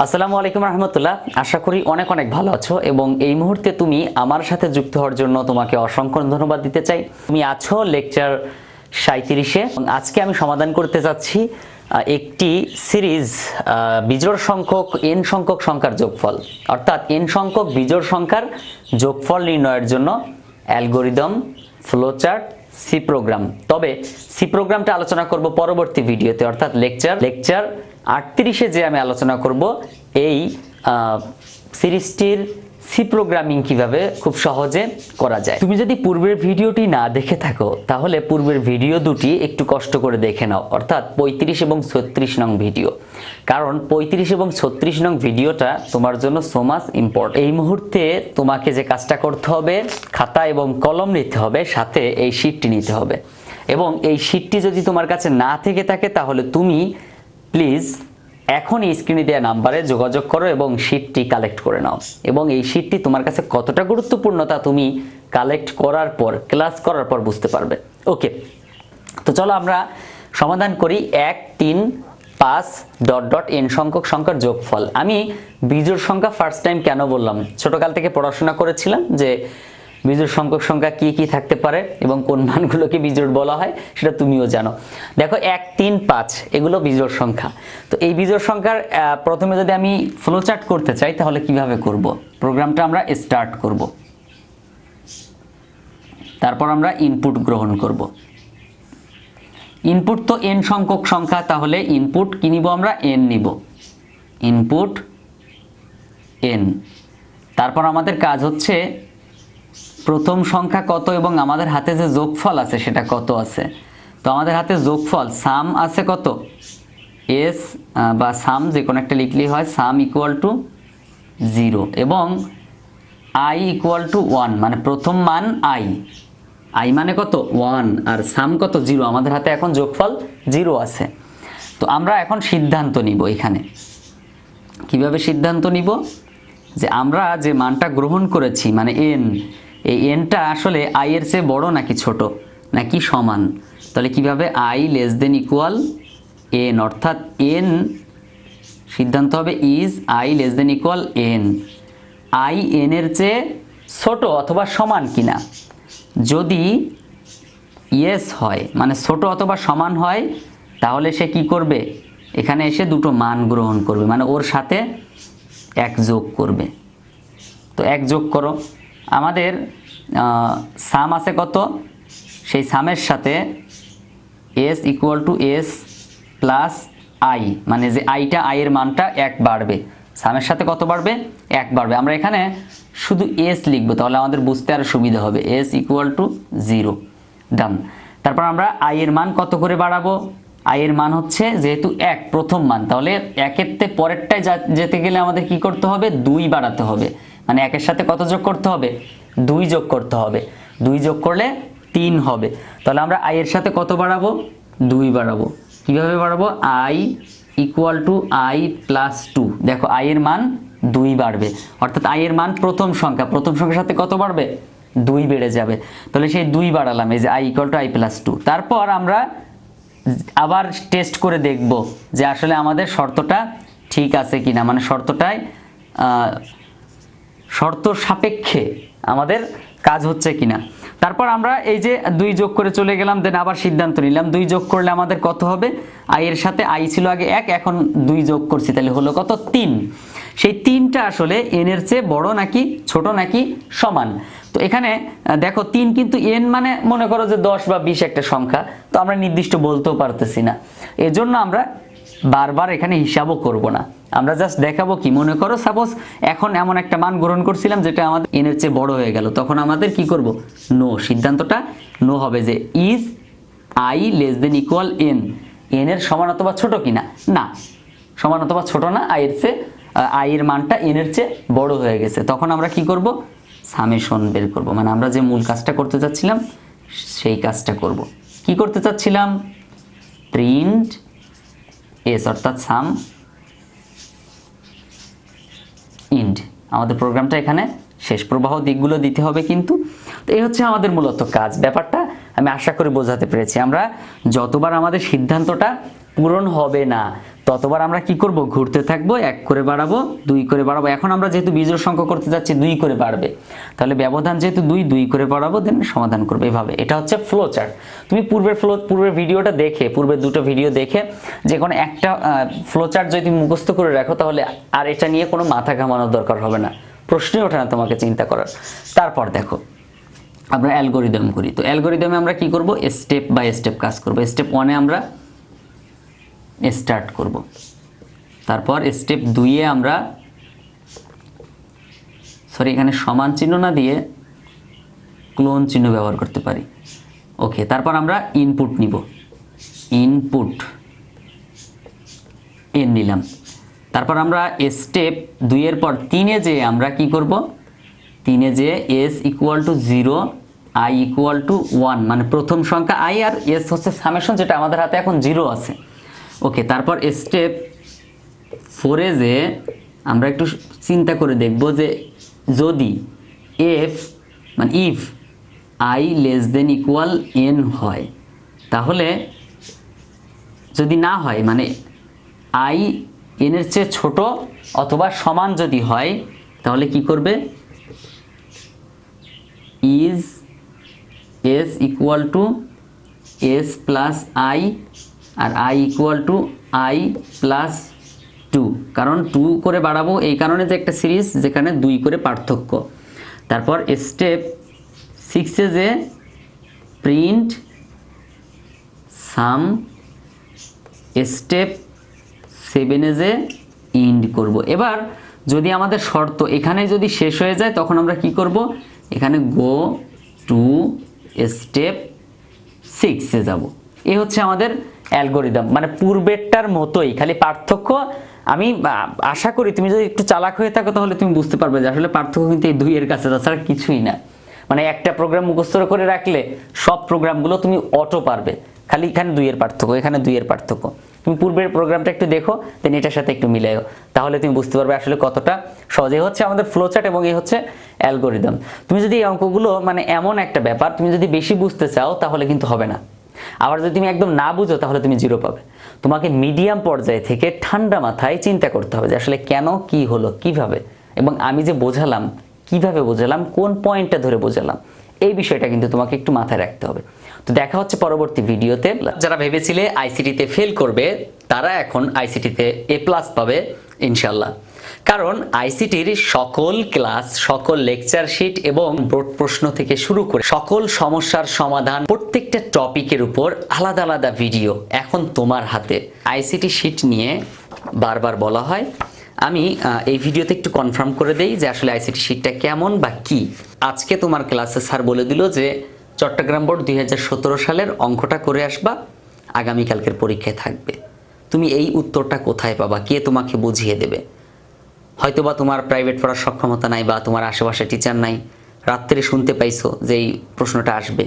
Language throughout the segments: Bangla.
আসসালামু আলাইকুম রহমতুল্লাহ। আশা করি অনেক অনেক ভালো আছো এবং এই মুহূর্তে তুমি আমার সাথে যুক্ত হওয়ার জন্য তোমাকে অসংখ্য ধন্যবাদ দিতে চাই। তুমি আছো লেকচার 37-এ। আজকে আমি সমাধান করতে যাচ্ছি একটি সিরিজ বিজোড় সংখ্যক n সংখ্যক সংখ্যার যোগফল, অর্থাৎ n সংখ্যক বিজোড় সংখ্যার যোগফল নির্ণয়ের জন্য অ্যালগরিদম, ফ্লোচার্ট, সি প্রোগ্রাম। তবে সি প্রোগ্রামটা আলোচনা করব পরবর্তী ভিডিওতে, অর্থাৎ লেকচার 38-এ যে আমি আলোচনা করব এই সিরিজটির সি প্রোগ্রামিং কিভাবে খুব সহজে করা যায়। তুমি যদি পূর্বের ভিডিওটি না দেখে থাকো তাহলে পূর্বের ভিডিও দুটি একটু কষ্ট করে দেখে নাও, অর্থাৎ 35 এবং 36 নং ভিডিও, কারণ 35 এবং 36 নং ভিডিওটা তোমার জন্য সো মাচ ইম্পর্টেন্ট। এই মুহূর্তে তোমাকে যে কাজটা করতে হবে, খাতা এবং কলম নিতে হবে, সাথে এই শীটটি নিতে হবে। এবং এই শীটটি যদি তোমার কাছে না থেকে থাকে তাহলে তুমি প্লিজ এখন এই স্ক্রিনে দেওয়া নাম্বারে যোগাযোগ করো এবং শীটটি কালেক্ট করে নাও। এবং এই শীটটি তোমার কাছে কতটা গুরুত্বপূর্ণ তা তুমি কালেক্ট করার পর, ক্লাস করার পর বুঝতে পারবে। ওকে, তো চলো আমরা সমাধান করি 1, 3, 5 ... n সংখ্যক সংখ্যার যোগফল। আমি বিজোড় সংখ্যা ফার্স্ট টাইম কেন বললাম, ছোটকাল থেকে পড়াশোনা করেছিলাম যে বিজোড় সংখ্যক সংখ্যা কি কি থাকতে পারে এবং কোন মানগুলোকে বিজোড় বলা হয় সেটা তুমিও জানো। দেখো 1, 3, 5 এগুলো বিজোড় সংখ্যা। তো এই বিজোড় সংখ্যার প্রথমে যদি আমি ফ্লোচার্ট করতে চাই তাহলে কিভাবে করব? প্রোগ্রামটা আমরা স্টার্ট করব, তারপর আমরা ইনপুট গ্রহণ করব। ইনপুট তো n সংখ্যক সংখ্যা, তাহলে ইনপুট কি নিব? আমরা n নিব, ইনপুট n। তারপর আমাদের কাজ হচ্ছে প্রথম সংখ্যা কত এবং আমাদের হাতে যে যোগফল আছে সেটা কত আছে। তো আমাদের হাতে যোগফল সাম আছে কত? এস বা সাম যে কোনো একটা লিখলেই হয়। সাম ইকুয়াল টু 0 এবং আই ইকুয়াল টু 1, মানে প্রথম মান আই, আই মানে কত? 1, আর সাম কত? 0। আমাদের হাতে এখন যোগফল 0 আছে। তো আমরা এখন সিদ্ধান্ত নিব এখানে। কিভাবে সিদ্ধান্ত নিব? যে আমরা যে মানটা গ্রহণ করেছি মানে n, এই nটা আসলে i এর চেয়ে বড় নাকি ছোট নাকি সমান। তাহলে কিভাবে? i less than equal n, অর্থাৎ n সিদ্ধান্ত হবে is i less than equal n, i n এর চেয়ে ছোট অথবা সমান কিনা। যদি ইয়েস হয়, মানে ছোট অথবা সমান হয়, তাহলে সে কি করবে? এখানে এসে দুটো মান গ্রহণ করবে, মানে ওর সাথে 1 যোগ করবে। তো 1 যোগ করো। আমাদের সাম আছে কত? সেই সামের সাথে S equal to S plus I, মানে যে আইটা, আই এর মানটা 1 বাড়বে। সামের সাথে কত বাড়বে? 1 বাড়বে। আমরা এখানে শুধু এস লিখবো, তাহলে আমাদের বুঝতে আরো সুবিধা হবে। এস ইকুয়াল টু 0, ডান। তারপর আমরা আই এর মান কত করে বাড়াবো? আই এর মান হচ্ছে যেহেতু 1 প্রথম মান, তাহলে 1-এর থেকে পরেরটায় যেতে গেলে আমাদের কি করতে হবে? 2 বাড়াতে হবে, মানে 1-এর সাথে কত যোগ করতে হবে? 2 যোগ করতে হবে। 2 যোগ করলে 3 হবে। তাহলে আমরা আই এর সাথে কত বাড়াবো? 2 বাড়াবো। কিভাবে বাড়াবো? I equal to I plus 2। দেখো আই এর মান 2 বাড়বে, অর্থাৎ আই এর মান প্রথম সংখ্যা, প্রথম সংখ্যার সাথে কত বাড়বে? 2 বেড়ে যাবে। তাহলে সেই 2 বাড়ালাম, এই যে I equal to I plus 2। তারপর আমরা আবার টেস্ট করে দেখব যে আসলে আমাদের শর্তটা ঠিক আছে কিনা, মানে শর্তটায় শর্ত সাপেক্ষে আমাদের কাজ হচ্ছে কিনা। তারপর আমরা এই যে 2 যোগ করে চলে গেলাম, দেন আবার সিদ্ধান্ত নিলাম 2 যোগ করলে আমাদের কত হবে? আই এর সাথে আই ছিল আগে 1, এখন 2 যোগ করছি, তাহলে হলো কত? 3। সেই 3টা আসলে n এর চেয়ে বড় নাকি ছোট নাকি সমান। তো এখানে দেখো 3 কিন্তু n মানে মনে করো যে 10 বা 20 একটা সংখ্যা, তো আমরা নির্দিষ্ট বলতেও পারতেছি না, এজন্য আমরা বারবার এখানে হিসাবও করব না। আমরা জাস্ট দেখাবো কি, মনে করো সাপোজ এখন এমন একটা মান গ্রহণ করছিলাম যেটা আমাদের n এর চেয়ে বড় হয়ে গেল, তখন আমাদের কি করব? নো, সিদ্ধান্তটা নো হবে যে is i less than equal n, n এর সমান অথবা ছোট কিনা। না, সমান অথবা ছোট না, i এর চেয়ে i এর মানটা n এর চেয়ে বড় হয়ে গেছে। তখন আমরা কি করব? সামেশন বের করব, মানে আমরা যে মূল কাজটা করতে চাচ্ছিলাম সেই কাজটা করব। কি করতে চাচ্ছিলাম? প্রিন্ট এস, অর্থাৎ সাম ইন্ড। আমাদের প্রোগ্রামটা এখানে শেষ। প্রবাহ দিকগুলো দিতে হবে কিন্তু। তো এই হচ্ছে আমাদের মূলত কাজ। ব্যাপারটা আমি আশা করি বোঝাতে পেরেছি। আমরা যতবার আমাদের সিদ্ধান্তটা পূরণ হবে না ততবার আমরা কি করব, ঘুরতে থাকবো, 1 করে বাড়াবো, 2 করে বাড়াবো। এখন আমরা যেহেতু বিজোড় সংখ্যা করতে যাচ্ছি 2 করে বাড়বে, তাহলে ব্যবধান যেহেতু 2 করে বাড়াবো, দেন সমাধান করবে এভাবে। এটা হচ্ছে ফ্লো চার্ট। তুমি পূর্বের ভিডিওটা দেখে, পূর্বের দুটো ভিডিও দেখে যে কোনো একটা ফ্লো চার্ট যদি তুমি মুখস্থ করে রাখো, তাহলে আর এটা নিয়ে কোনো মাথা ঘামানোর দরকার হবে না, প্রশ্নই ওঠে না তোমাকে চিন্তা করার। তারপর দেখো আমরা অ্যালগরিদম করি। তো অ্যালগরিদমে আমরা কি করব, স্টেপ বাই স্টেপ কাজ করব। স্টেপ 1-এ আমরা স্টার্ট করব, তারপর স্টেপ 2-এ আমরা এখানে সমান চিহ্ন না দিয়ে ক্লোন চিহ্ন ব্যবহার করতে পারি। ওকে, তারপর আমরা ইনপুট নিব, ইনপুট এন নিলাম। তারপর আমরা স্টেপ 2-এর পর 3-এ যে আমরা কি করব, 3-এ যে s = 0, i = 1, মানে প্রথম সংখ্যা i আর s হচ্ছে সামেশন, যেটা আমাদের হাতে এখন 0 আছে। ওকে, তারপর স্টেপ 4-এ যে আমরা একটু চিন্তা করে দেখব যে যদি f মানে ইফ i ≤ n হয়, তাহলে যদি না হয় মানে i n এর চেয়ে ছোট অথবা সমান যদি হয়, তাহলে কি করবে, is s = s + i R i = i + 2, কারণ 2 করে বাড়াবো এই কারণে যে একটা সিরিজ যেখানে 2 করে পার্থক্য। তারপর স্টেপ 6-এ যে প্রিন্ট সাম, স্টেপ 7-এ যে ইন্ড করব। এবার যদি আমাদের শর্ত এখানে যদি শেষ হয়ে যায়, তখন আমরা কি করব, এখানে গো টু স্টেপ 6-এ যাব। এই হচ্ছে আমাদের অ্যালগরিদম, মানে পূর্বেরটার মতোই, খালি পার্থক্য আমি আশা করি তুমি যদি একটু চালাক হয়ে থাকো তাহলে তুমি বুঝতে পারবে যে আসলে পার্থক্য কিন্তু এই 2 এর কাছে, তাছাড়া কিছুই না। মানে একটা প্রোগ্রাম মুখস্থ করে রাখলে সব প্রোগ্রামগুলো তুমি অটো পারবে, খালি এখানে 2 এর পার্থক্য, এখানে 2 এর পার্থক্য। তুমি পূর্বের প্রোগ্রামটা একটু দেখো, দেন এটার সাথে একটু মিলাও, তাহলে তুমি বুঝতে পারবে আসলে কতটা সহজ। এই হচ্ছে আমাদের ফ্লো চার্ট এবং এই হচ্ছে অ্যালগরিদম। তুমি যদি এই অঙ্কগুলো মানে এমন একটা ব্যাপার, তুমি যদি বেশি বুঝতে চাও তাহলে কিন্তু হবে না, আবার যদি তুমি একদম না বুঝো তাহলে তুমি 0 পাবে। তোমাকে মিডিয়াম পর্যায়ে থেকে ঠান্ডা মাথায় চিন্তা করতে হবে যে আসলে কেন, কি হলো, কিভাবে, এবং আমি যে বোঝালাম কিভাবে বোঝালাম, কোন পয়েন্টটা ধরে বোঝালাম, এই বিষয়টা কিন্তু তোমাকে একটু মাথায় রাখতে হবে। তো দেখা হচ্ছে পরবর্তী ভিডিওতে। যারা ভেবেছিলে আইসিটিতে ফেল করবে, তারা এখন আইসিটিতে A+ পাবে ইনশাল্লাহ, কারণ আইসিটির সকল ক্লাস, সকল লেকচার শিট এবং বোর্ড প্রশ্ন থেকে শুরু করে সকল সমস্যার সমাধান, প্রত্যেকটা টপিকের উপর আলাদা আলাদা ভিডিও এখন তোমার হাতে। আইসিটি শিট নিয়ে বারবার বলা হয়, আমি এই ভিডিওতে একটু কনফার্ম করে দেই যে আসলে আইসিটি শিটটা কেমন বা কি। আজকে তোমার ক্লাসে স্যার বলে দিল যে চট্টগ্রাম বোর্ড 2017 সালের অঙ্কটা করে আসবা, আগামীকালকের পরীক্ষায় থাকবে। তুমি এই উত্তরটা কোথায় পাবা, কে তোমাকে বুঝিয়ে দেবে? হয়তোবা তোমার প্রাইভেট পড়ার সক্ষমতা নাই বা তোমার আশেপাশে টিচার নাই, রাত্রে শুনতে পাইছো যে এই প্রশ্নটা আসবে,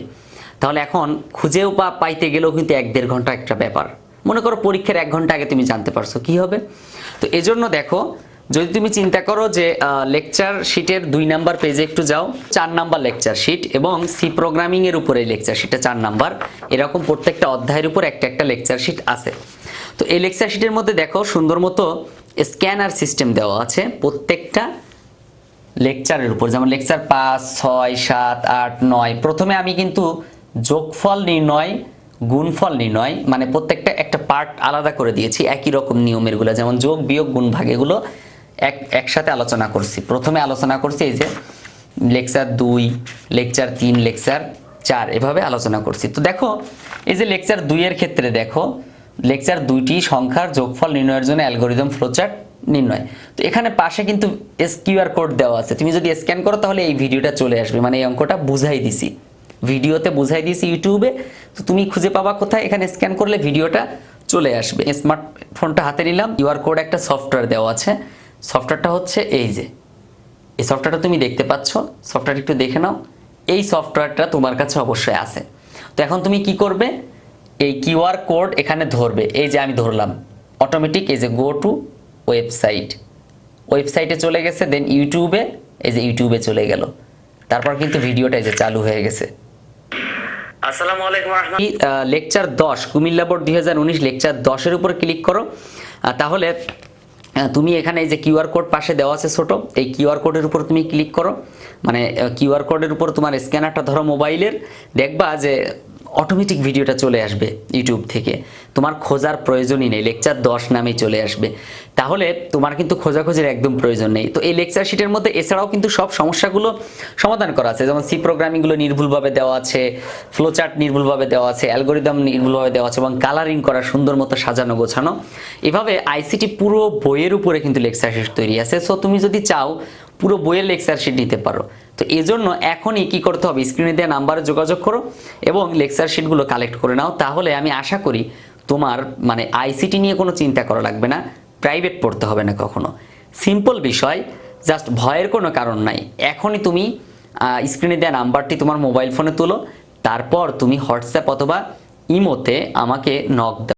তাহলে এখন খুঁজেও পাইতে গেলেও কিন্তু 1-1.5 ঘন্টা একটা ব্যাপার। মনে করো পরীক্ষার 1 ঘন্টা আগে তুমি জানতে পারছো, কি হবে? তো এজন্য দেখো, যদি তুমি চিন্তা করো যে লেকচার শিটের 2 নাম্বার পেজে একটু যাও, 4 নাম্বার লেকচার শিট এবং সি প্রোগ্রামিং এর উপরে লেকচার শিটটা 4 নাম্বার, এরকম প্রত্যেকটা অধ্যায়ের উপর একটা একটা লেকচার শিট আছে। তো এই লেকচার শিটের মধ্যে দেখো সুন্দর মতো স্ক্যানার সিস্টেম দেওয়া আছে প্রত্যেকটা লেকচারের উপর, যেমন লেকচার 5, 6, 7, 8, 9। প্রথমে আমি কিন্তু যোগফল নির্ণয়, গুণফল নির্ণয়, মানে প্রত্যেকটা একটা পার্ট আলাদা করে দিয়েছি, একই রকম নিয়মের গুলো, যেমন যোগ, বিয়োগ, গুণ, ভাগ, এগুলো একসাথে আলোচনা করছি। প্রথমে আলোচনা করছি এই যে লেকচার 2, লেকচার 3, লেকচার 4, এভাবে আলোচনা করছি। তো দেখো এই যে লেকচার 2 এর ক্ষেত্রে দেখো, লেকচার 2টি সংখ্যার যোগফল নির্ণয়ের জন্য অ্যালগরিদম ফ্লোচার্ট নির্ণয়। তো এখানে পাশে কিন্তু কিউআর কোড দেওয়া আছে, তুমি যদি স্ক্যান করো তাহলে এই ভিডিওটা চলে আসবে, মানে এই অঙ্কটা বুঝাই দিছি, ভিডিওতে বুঝাই দিয়েছি ইউটিউবে। তো তুমি খুঁজে পাবা কোথায়, এখানে স্ক্যান করলে ভিডিওটা চলে আসবে। স্মার্টফোনটা হাতে নিলাম, কিউআর কোড একটা সফটওয়্যার দেওয়া আছে, সফটওয়্যারটা হচ্ছে এই যে, এই সফটওয়্যারটা তুমি দেখতে পাচ্ছ, সফটওয়্যারটা একটু দেখে নাও। এই সফটওয়্যারটা তোমার কাছে অবশ্যই আছে। তো এখন তুমি কি করবে, এই কিউআর কোড এখানে ধরবে, এই যে আমি ধরলাম, অটোমেটিক এই যে গো টু ওয়েবসাইট, ওয়েবসাইটে চলে গেছে, দেন ইউটিউবে, এই যে ইউটিউবে চলে গেল, তারপর কিন্তু ভিডিওটা এই যে চালু হয়ে গেছে। আসসালামু আলাইকুম রাহমাতুল্লাহ। লেকচার 10 কুমিল্লা বোর্ড 2019 লেকচার 10-এর উপর ক্লিক করো। তাহলে তুমি এখানে এই যে কিউআর কোড পাশে দেওয়া আছে ছোট, এই কিউআর কোডের উপর তুমি ক্লিক করো। মানে কিউআর কোডের উপর তোমার স্ক্যানারটা ধরো মোবাইলের, দেখবা যে অটোমেটিক ভিডিওটা চলে আসবে ইউটিউব থেকে, তোমার খোঁজার প্রয়োজনই নেই, লেকচার 10 নামেই চলে আসবে। তাহলে তোমার কিন্তু খোঁজাখুঁজির একদম প্রয়োজন নেই। তো এই লেকচার শিটের মধ্যে এছাড়াও কিন্তু সব সমস্যাগুলো সমাধান করা আছে, যেমন সি প্রোগ্রামিংগুলো নির্ভুলভাবে দেওয়া আছে, ফ্লোচার্ট নির্ভুলভাবে দেওয়া আছে, অ্যালগোরিদম নির্ভুলভাবে দেওয়া আছে, এবং কালারিং করা সুন্দর মতো সাজানো গোছানো। এভাবে আইসিটি পুরো বইয়ের উপরে কিন্তু লেকচার শিট তৈরি আছে। সো তুমি যদি চাও পুরো বইয়ের লেকচার শিট নিতে পারো। তো এজন্য এখনই কি করতে হবে, স্ক্রিনে দেওয়া নাম্বারে যোগাযোগ করো এবং লেকচার শিটগুলো কালেক্ট করে নাও। তাহলে আমি আশা করি তোমার মানে আইসিটি নিয়ে কোনো চিন্তা করা লাগবে না, প্রাইভেট পড়তে হবে না কখনো। সিম্পল বিষয়, জাস্ট ভয়ের কোনো কারণ নাই। এখনই তুমি স্ক্রিনে দেওয়া নাম্বারটি তোমার মোবাইল ফোনে তোলো, তারপর তুমি হোয়াটসঅ্যাপ অথবা ইমোতে আমাকে নক দাও।